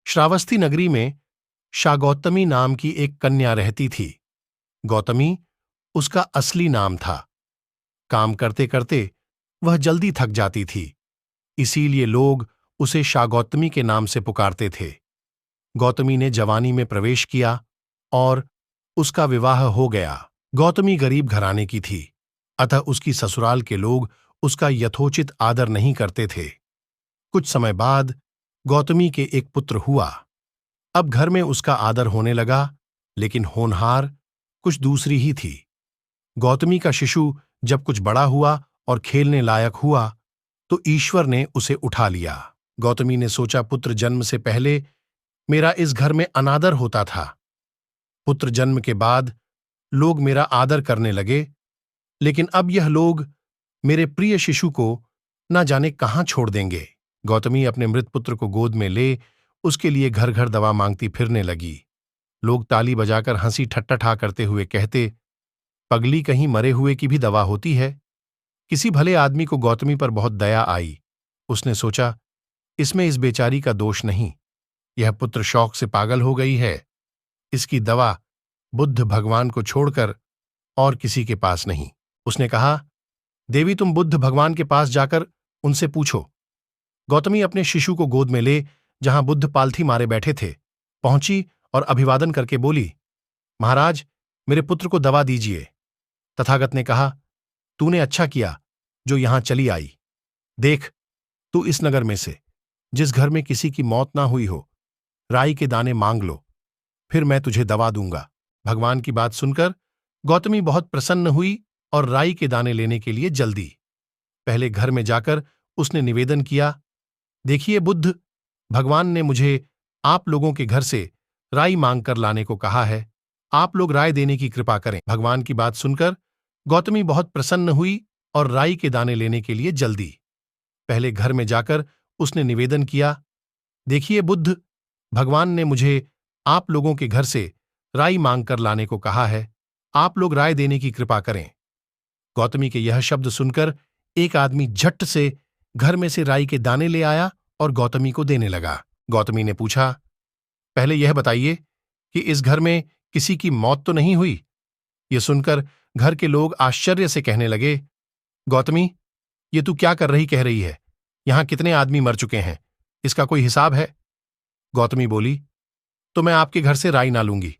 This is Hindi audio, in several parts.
श्रावस्ती नगरी में शागौतमी नाम की एक कन्या रहती थी। गौतमी उसका असली नाम था। काम करते करते वह जल्दी थक जाती थी, इसीलिए लोग उसे शागौतमी के नाम से पुकारते थे। गौतमी ने जवानी में प्रवेश किया और उसका विवाह हो गया। गौतमी गरीब घराने की थी, अतः उसकी ससुराल के लोग उसका यथोचित आदर नहीं करते थे। कुछ समय बाद गौतमी के एक पुत्र हुआ। अब घर में उसका आदर होने लगा, लेकिन होनहार कुछ दूसरी ही थी। गौतमी का शिशु जब कुछ बड़ा हुआ और खेलने लायक हुआ तो ईश्वर ने उसे उठा लिया। गौतमी ने सोचा, पुत्र जन्म से पहले मेरा इस घर में अनादर होता था। पुत्र जन्म के बाद लोग मेरा आदर करने लगे, लेकिन अब यह लोग मेरे प्रिय शिशु को न जाने कहां छोड़ देंगे। गौतमी अपने मृत पुत्र को गोद में ले उसके लिए घर घर दवा मांगती फिरने लगी। लोग ताली बजाकर हंसी ठट्ठा करते हुए कहते, पगली कहीं मरे हुए की भी दवा होती है। किसी भले आदमी को गौतमी पर बहुत दया आई। उसने सोचा, इसमें इस बेचारी का दोष नहीं, यह पुत्र शौक से पागल हो गई है। इसकी दवा बुद्ध भगवान को छोड़कर और किसी के पास नहीं। उसने कहा, देवी तुम बुद्ध भगवान के पास जाकर उनसे पूछो। गौतमी अपने शिशु को गोद में ले जहां बुद्ध पालथी मारे बैठे थे पहुंची और अभिवादन करके बोली, महाराज मेरे पुत्र को दवा दीजिए। तथागत ने कहा, तूने अच्छा किया जो यहां चली आई। देख, तू इस नगर में से जिस घर में किसी की मौत ना हुई हो, राई के दाने मांग लो, फिर मैं तुझे दवा दूंगा। भगवान की बात सुनकर गौतमी बहुत प्रसन्न हुई और राई के दाने लेने के लिए जल्दी। पहले घर में जाकर उसने निवेदन किया, देखिए बुद्ध, भगवान ने मुझे आप लोगों के घर से राई मांग कर लाने को कहा है। आप लोग राय देने की कृपा करें। भगवान की बात सुनकर गौतमी बहुत प्रसन्न हुई और राई के दाने लेने के लिए जल्दी। पहले घर में जाकर उसने निवेदन किया, देखिए बुद्ध, भगवान ने मुझे आप लोगों के घर से राई मांग कर लाने को कहा है। आप लोग राय देने की कृपा करें। गौतमी के यह शब्द सुनकर एक आदमी झट से घर में से राई के दाने ले आया और गौतमी को देने लगा। गौतमी ने पूछा, पहले यह बताइए कि इस घर में किसी की मौत तो नहीं हुई? यह सुनकर घर के लोग आश्चर्य से कहने लगे, गौतमी, ये तू क्या कर रही कह रही है? यहां कितने आदमी मर चुके हैं, इसका कोई हिसाब है? गौतमी बोली, तो मैं आपके घर से राई ना लूंगी।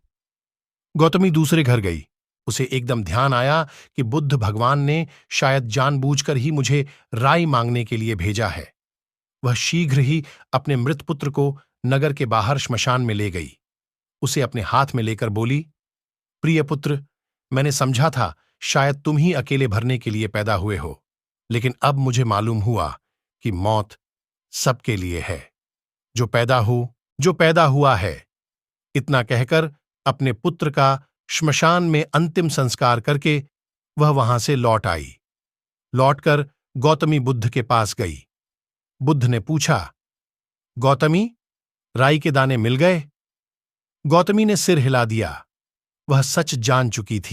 गौतमी दूसरे घर गई। उसे एकदम ध्यान आया कि बुद्ध भगवान ने शायद जानबूझकर ही मुझे राई मांगने के लिए भेजा है। वह शीघ्र ही अपने मृत पुत्र को नगर के बाहर श्मशान में ले गई। उसे अपने हाथ में लेकर बोली, प्रिय पुत्र, मैंने समझा था शायद तुम ही अकेले भरने के लिए पैदा हुए हो, लेकिन अब मुझे मालूम हुआ कि मौत सबके लिए है। जो पैदा हुआ है। इतना कहकर अपने पुत्र का श्मशान में अंतिम संस्कार करके वह वहां से लौट आई। लौटकर गौतमी बुद्ध के पास गई। बुद्ध ने पूछा, गौतमी, राई के दाने मिल गए? गौतमी ने सिर हिला दिया। वह सच जान चुकी थी।